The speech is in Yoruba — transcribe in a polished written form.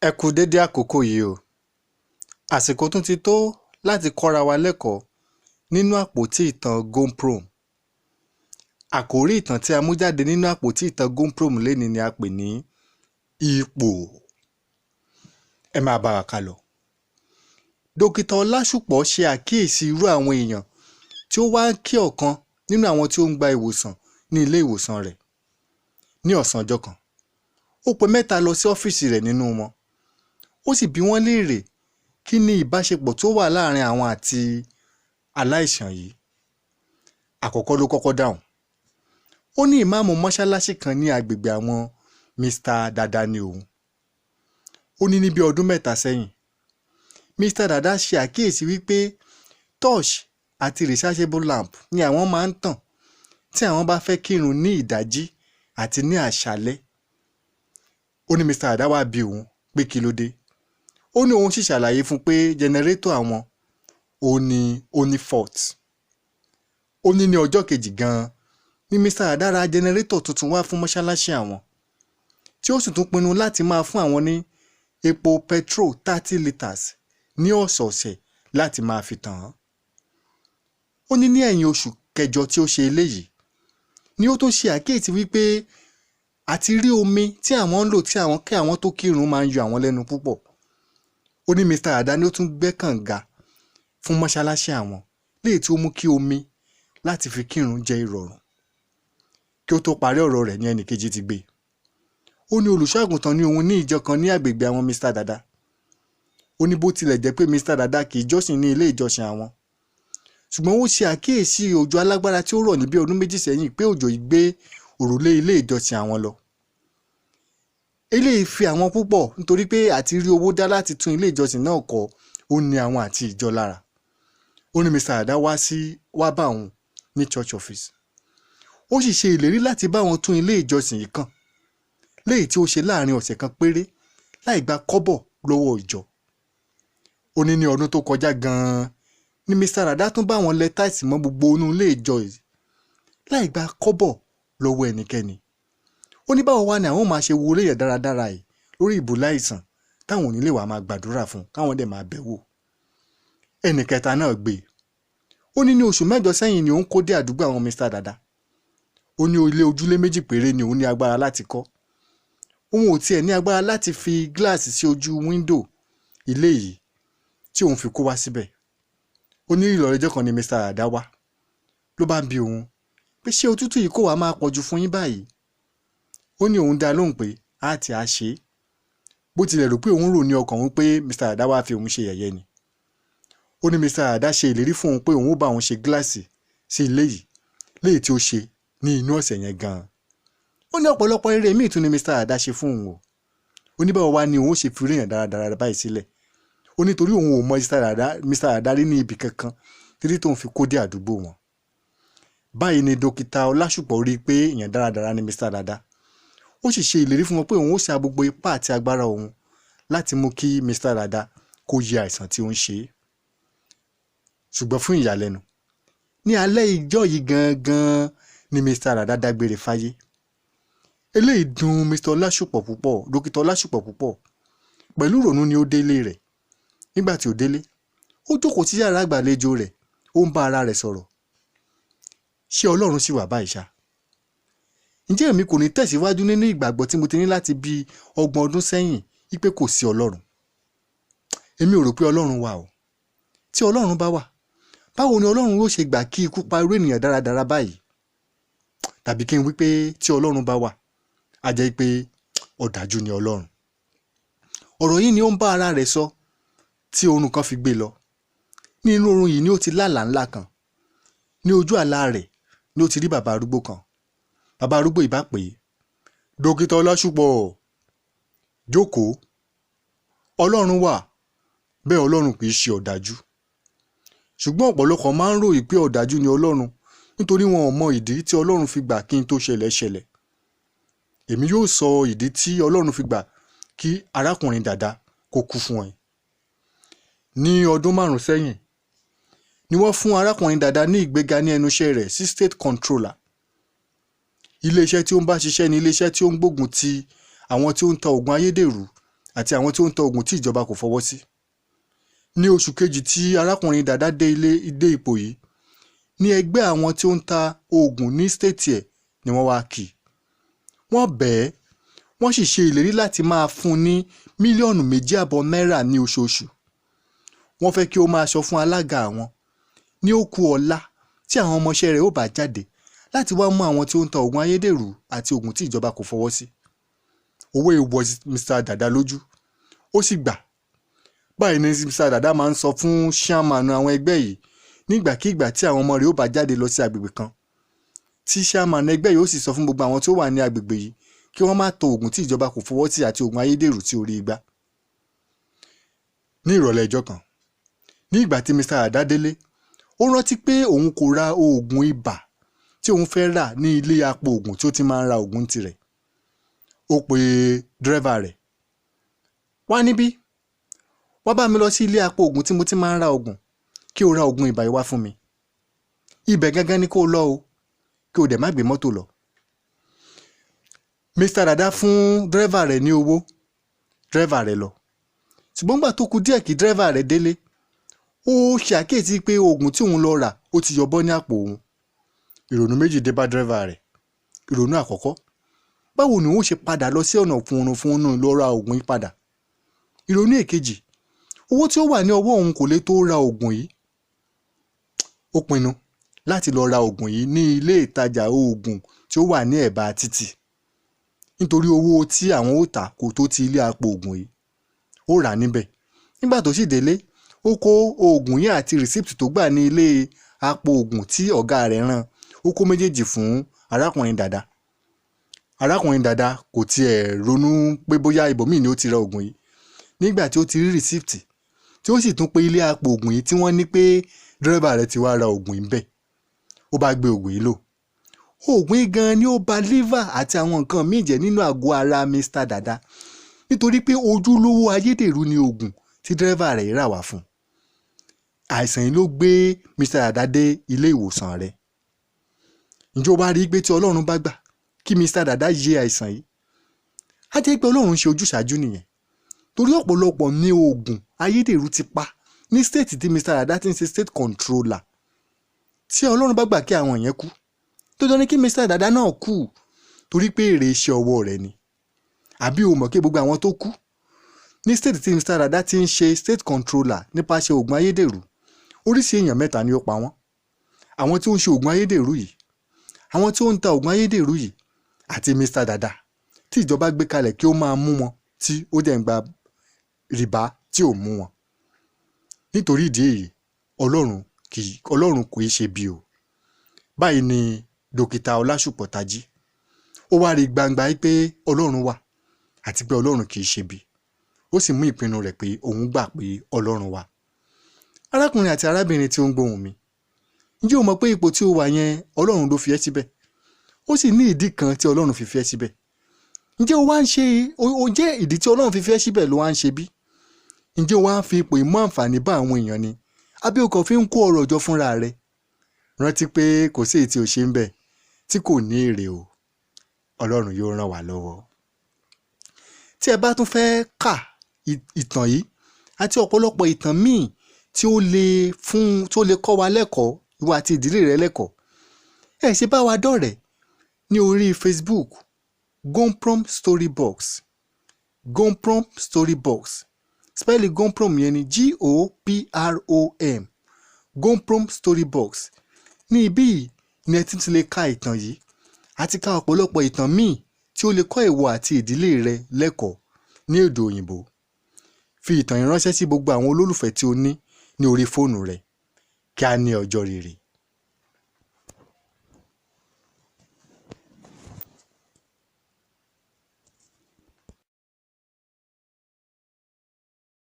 Ẹ kú dédé àkókò yìí o. Àsìkò tún ti tó láti kọ́ra wa lẹ́kọ̀ọ́ nínú àpótí ìtàn Gomprom. Àkòrí ìtàn tí a mú jáde nínú àpótí ìtàn Gomprom lénìí ni a pè ní ipò. Ẹ máa bá wa ká lọ. Dókítà Ọlásùpọ̀ ṣe àkíyèsí irú àwọn èèyàn tí ó wá ń kí ọ̀kan nínú àwọn tí ó ń gba ìwòsàn ní ilé ìwòsàn rẹ̀. Ní ọ̀sán ọjọ́ kan, ó pe mẹ́ta lọ sí ọ́fíìsì rẹ̀ nínú wọn. Ó sì bi wọ́n léèrè kí ni ìbáṣepọ̀ tó wà láàrin àwọn àti aláìsàn yìí. Àkọ́kọ́ ló kọ́kọ́ dáhùn. Ó ní ìmáàmù mọ́ṣáláṣí kan ní agbègbè àwọn Mr. Dada ni òun. Ó ní bí ọdún 3 sẹ́yìn, Mr. Dada ṣe àkíyèsí wípé torch àti rechargeable lamp ni àwọn máa ń tàn tí àwọn bá fẹ́ kírun ní ìdájí àti ní àṣálẹ́. Ó ní Mr. Dada wá bi òun pé kí ló dé. Ó ní òun sì ṣàlàyé fún pé jẹnẹrétọ̀ àwọn ó ní fault. Ó ní ọjọ́ kejì gan-an ni Mr. Dada ra jẹnẹrétọ̀ tuntun wá fún mọ́ṣáláṣí àwọn, tí ó sì tún pinnu láti máa fún àwọn ní epo petrol 30 litres ní ọ̀sọ̀ọ̀sẹ̀ láti máa fi tàn án. Ó ní ẹ̀yìn oṣù kẹjọ tí ó ṣe eléyìí ni ó tún ṣe àkíyèsí wípé àti rí omi tí àwọn ń lò tí àwọn tó kírun máa ń yọ àwọn lẹ́nu púpọ̀. Ó ní Mr. Dada ni ó tún gbẹ́ kànga fún mọ́ṣáláṣí àwọn léyìí tí ó mú kí omi láti fi kírun jẹ́ ìrọ̀rùn. Kí ó tó parí ọ̀rọ̀ rẹ̀ ní ẹnìkejì ti gbé. Ó ní olùṣọ́-àgùntàn ní òun ní ìjọ kan ní agbègbè àwọn Mr. Dada. Ó ní bó tilẹ̀ jẹ́ pé Mr. Dada kì í jọ́sìn ní ilé ìjọsìn àwọn, ṣùgbọ́n ó ṣe àkíyèsí òjò alágbára tí ó rọ̀ ní bí ọdún 2 sẹ́yìn pé òjò yìí gbé òrùlé ilé ìjọsìn àwọn lọ. Eléyìí fi àwọn púpọ̀ nítorí pé àti rí owó dá láti tún ilé ìjọsìn náà kọ́ ó ní àwọn àti ìjọ lára. Ó ní Mr. Dada wá bá òun ní church office. Ó sì ṣe ìlérí láti bá wọn tún ilé ìjọsìn yìí kàn, léyìí tí ó ṣe láàrin ọ̀sẹ̀ kan péré láì gba kọ́bọ̀ lọ́wọ́ ìjọ. Ó ní ọdún tó kọjá gan-an ni Mr. Dada tún bá wọn lẹ táìsì mọ́ gbogbo inú ilé ìjọ yìí láì gba kọ́bọ̀ lọ́wọ́ ẹnikẹ́ni. Ó ní báwo wá ni àwọn máa ṣe wo léyìn dáradára yìí lórí ìbùlá ìsàn táwọn onílé wa máa gbàdúrà fún káwọn dẹ̀ máa bẹ̀wò. Ẹnì kẹta náà gbé. Ó ní oṣù 7 sẹ́yìn ni òun kó dé àdúgbò àwọn Mr. Dada. Ó ní ilé ojúlé 2 péré ni òun ní agbára láti kọ́. Òun ò tiẹ̀ ní agbára láti fi gíláàsì sí ojú wíńdò ilé yìí tí òun fi kó wá síbẹ̀. Ó ní ìlọ́rẹ́jọ́ kan ni Mr. Dada wá ló bá ń bi òun pé ṣé òtútù yìí kò wá máa pọ̀jù fún yín báyìí. Ó ní òun dá lóhùn pé á ti á ṣe é, bó tilẹ̀ rò pé òun rò ní ọkàn òun pé Mr. Dada wá fi òun ṣe yẹ̀yẹ́ ni. Ó ní Mr. Dada ṣe ìlérí fún òun pé òun ó bá òun ṣe gíláàsì sí ilé yìí léyìí tí ó ṣe ní inú ọ̀sẹ̀ yẹn gan-an. Ó ní ọ̀pọ̀lọpọ̀ eré míì tún ni Mr. Dada ṣe fún òun o. Ó ní báwo wá ni òun ó ṣe fi rí èèyàn dáradára báyìí sílẹ̀. Ó ní torí òun ò mọ Mr. Dada rí ní ibì kankan títí tóun fi kó dé àdúgbò wọn. Báyìí ni Dókítà Ọlásùpọ̀ rí pé èèyàn dáradára ni Mr. Dada. Ó sì ṣe ìlérí fún wọn pé òun ó sa gbogbo ipá àti agbára òun láti mú kí Mr. Dada kó yẹ àìsàn tí ó ń ṣe é. Ṣùgbọ́n fún ìyàlẹ́nu, ní alẹ́ ìjọ yìí gangan ni Mr. Dada dágbére fáyé. Eléyìí dùn Mr. Ọlásùpọ̀ púpọ̀, Dókítà Ọlásùpọ̀ púpọ̀. Pẹ̀lú ìrònú ni ó délé rẹ̀. Nígbà tí ó délé, ó jókòó sí yàrá àgbàlejò rẹ̀, ó ń bá ara rẹ̀ sọ̀rọ̀. Ṣé Ọlọ́run sì wà báyìí ṣá? Ǹjẹ́ èmi kò ní tẹ̀síwájú nínú ìgbàgbọ́ tí mo ti ní láti bí 30 ọdún sẹ́yìn wípé kò sí Ọlọ́run? Èmi ò rò pé Ọlọ́run wà o. Tí Ọlọ́run bá wà, báwo ni Ọlọ́run yóò ṣe gbà kí ikú pa irú ènìyàn dáradára báyìí? Tàbí kí n wí pé tí Ọlọ́run bá wà, a jẹ́ pé ọ̀dájú ni Ọlọ́run. Ọ̀rọ̀ yìí ni ó ń bá ara rẹ̀ sọ tí oorun kan fi gbé lọ. Ní inú oorun yìí ni ó ti lálàá ńlá kan. Ní ojú àlá rẹ̀ ni ó ti rí bàbá arúgbó kan. Bàbá arúgbó ìbá pè é, Dókítà Ọlásùpọ̀, jókòó. Ọlọ́run wà, bẹ́ẹ̀ Ọlọ́run kì í ṣe ọ̀dájú. Ṣùgbọ́n ọ̀pọ̀lọpọ̀ máa ń ròyìn pé ọ̀dájú ni Ọlọ́run nítorí wọn ò mọ ìdí tí Ọlọ́run fi gbà kí n tó ṣẹlẹ̀. Èmi yóò sọ ìdí tí Ọlọ́run fi gbà kí arákùnrin Dada kó kú fún ẹ. Ní ọdún 5 sẹ́yìn ni wọ́n fún arákùnrin Dada ní ìgbéga ní ẹnu iṣẹ́ rẹ̀ sí state controller. Iléeṣẹ́ tí ó ń bá ṣiṣẹ́ ni iléeṣẹ́ tí ó ń gbógun ti àwọn tí ó ń ta oògùn ayédèrú àti àwọn tí ó ń ta oògùn tí ìjọba kò fọwọ́ sí. Ní oṣù kejì tí arákùnrin Dàda dé ipò yìí, ní ẹgbẹ́ àwọn tí ó ń ta oògùn ní stéètì ẹ̀ ni wọ́n wá kì í. Wọ́n bẹ̀ẹ́, wọ́n sì ṣe ìlérí láti máa fún ní mílíọ̀nù 2.5 náírà ní oṣooṣù. Wọ́n fẹ́ kí ó máa sọ fún alága àwọn ní ó kù ọ̀la tí àwọn ọmọọṣẹ́ rẹ̀ ó bá jáde láti wá mú àwọn tí ó ń ta oògùn ayédèrú àti oògùn tí ìjọba kò fọwọ́ sí. Owó ìwọ Mr. Dàda lójú, ó sì gbà. Báyìí ni Mr. Dàda máa ń sọ fún chairman àwọn ẹgbẹ́ yìí nígbàkigbà tí àwọn ọmọ rẹ̀ ó bá jáde lọ sí agbègbè kan, tí chairman ẹgbẹ́ yìí ó sì sọ fún gbogbo àwọn tí ó wà ní agbègbè yìí kí wọ́n má ta oògùn tí ìjọba kò fọwọ́ sí àti oògùn ayédèrú tí orí igbá. Ní ìrọ̀lẹ́ ọjọ́ kan, ní ìgbà tí Mr. Dàda délé, ó rántí pé òun kò ra oògùn ibà tí òun fẹ́ rà ní ilé apò oògùn tí ó ti máa ń ra oògùn tirẹ̀. Ó pe dírẹ́fà rẹ̀, wá níbí, wá bá mi lọ sí ilé apò oògùn tí mo ti máa ń ra oògùn kí o ra oògùn ibà yìí wá fún mi. Ibẹ̀ gangan ni kó lọ o, kí o dẹ̀ má gbé mọ́tò lọ. Mr. Dàda fún dírẹ́fà rẹ̀ ní owó, dírẹ́fà rẹ̀ lọ. Ṣùgbọ́n gbà tó kù díẹ̀ kí dírẹ́fà rẹ̀ délé, ó ṣàkíyèsí pé oògùn tí òun lọ rà ó ti yọ bọ́ ní àpò òun. Ìrònú méjì dé bá dírẹ́fà rẹ̀. Ìrònú àkọ́kọ́, báwo ni òun ṣe padà lọ sí ọ̀nà fún lọ ra oògùn yìí padà. Ìrònú èkejì, owó tí ó wà ní ọwọ́ òun kò lè tó ra oògùn yìí. Ó pinnu láti lọ ra oògùn yìí ní ilé ìtajà oògùn tí ó wà ní ẹ̀bá títì, nítorí owó tí àwọn ó tà kò tó ti ilé apò oògùn yìí. Ó rà níbẹ̀. Nígbà tó sì délé, ó kó oògùn yìí àti rìsíptì tó gbà ní ilé apò oògùn tí ọ̀gá rẹ̀ rán, ó kó méjèèjì fún arákùnrin Dàda. Arákùnrin Dàda kò tiẹ̀ ronú pé bóyá ibòmíì ni ó ti ra oògùn yìí. Nígbà tí ó ti rí rìsíptì tí ó sì tún pé ilé apò oògùn yìí tí wọ́n ní pé dírẹ́bà rẹ̀ ti wá ra oògùn yìí bẹ́ẹ̀, ó bá gbé oògùn yìí lò. Oògùn yìí gan ni ó ba liver àti àwọn nǹkan míì jẹ́ nínú àgọ́ ara Mr. Dàda, nítorí pé ojúlówó ayédèrú ni oògùn tí dírẹ́bà rẹ̀ rà wá fún. Àìsàn yìí ló gbé Mr. Dàda dé ilé ìwòsàn rẹ̀. Ǹjẹ́ o bá rí i pé tí Ọlọ́run bá gbà kí Mr. Dàda yé àìsàn yìí, á jẹ́ pé Ọlọ́run ṣe ojúṣàájú nìyẹn. Torí ọ̀pọ̀lọpọ̀ ní oògùn ayédèrú ti pa ní stéètì tí Mr. Dàda ti ń ṣe state controller. Tí Ọlọ́run bá gbà kí àwọn yẹn kú, tó jọ ní kí Mr. Dàda náà kú, torí pé èrè iṣẹ́ ọwọ́ rẹ̀ ni. Àbí o mọ̀ kí gbogbo àwọn tó kú ní stéètì tí Mr. Dàda ti ń ṣe state controller nípasẹ̀ oògùn ayédèrú, oríṣi èèyàn 3 ni ó pa wọ́n. Àwọn tí ó ń ṣe oògùn ayédèrú yìí, àwọn tí ó ń ta oògùn ayédèrú yìí, àti Mr. Dàda tí ìjọba gbé kalẹ̀ kí ó máa mú wọn tí ó dẹ̀ ń gba rìbá tí ò mú wọn. Nítorí ìdí èyí, Ọlọ́run kò í ṣe bí o. Báyìí ni dókítà Ọlásùpọ̀ tají. Ó wá rí gbangba pé Ọlọ́run wà àti pé Ọlọ́run kì í ṣe bí. Ó sì mú ìpinnu rẹ̀ pé òun gbà pé Ọlọ́run wà. Arákùnrin àti arábìnrin tí ó ń gbóhùn mi, ǹjẹ́ o mọ̀ pé ipò tí ó wà yẹn Ọlọ́run ló fi ẹ́ síbẹ̀? Ó sì ní ìdí kan tí Ọlọ́run fi fi ẹ́ síbẹ̀. Ǹjẹ́ o wá ń ṣe o jẹ́ ìdí tí Ọlọ́run fi fi ẹ́ síbẹ̀ ló wá ń ṣe bí? Ǹjẹ́ o wá ń fi ipò ìmú àǹfààní bá àwọn èèyàn ni? Àbí o kàn fi ń kó ọrọ̀ jọ fúnra rẹ̀? Rántí pé kò sí èyí tí o ṣe ń bẹ̀ tí kò ní èrè o. Ọlọ́run yóò ràn wá lọ́wọ́. Tí ẹ bá tún fẹ́ kà ìtàn yìí àti ọ̀pọ̀lọpọ̀ ìtàn míì tí ó lè kọ́ wa lẹ́kọ̀ọ́, ìwọ àti ìdílé rẹ lẹ́kọ̀ọ́, ẹ ṣe bá wa dọ̀rẹ́ ní orí Facebook, Gomprom Storybox. Gomprom Storybox. Spẹ́ẹ̀lì Gomprom yẹn ni Goprom. Gomprom Storybox. Ní ibí yìí ni ẹ ti lè ka ìtàn yìí àti ka ọ̀pọ̀lọpọ̀ ìtàn míì tí ó lè kọ́ ìwọ àti ìdílé rẹ lẹ́kọ̀ọ́ ní èdè òyìnbó. Fi ìtàn yìí ránṣẹ́ sí gbogbo àwọn olólùfẹ́ tí o ní orí fóònù rẹ. Kí a ní ọjọ́ rere.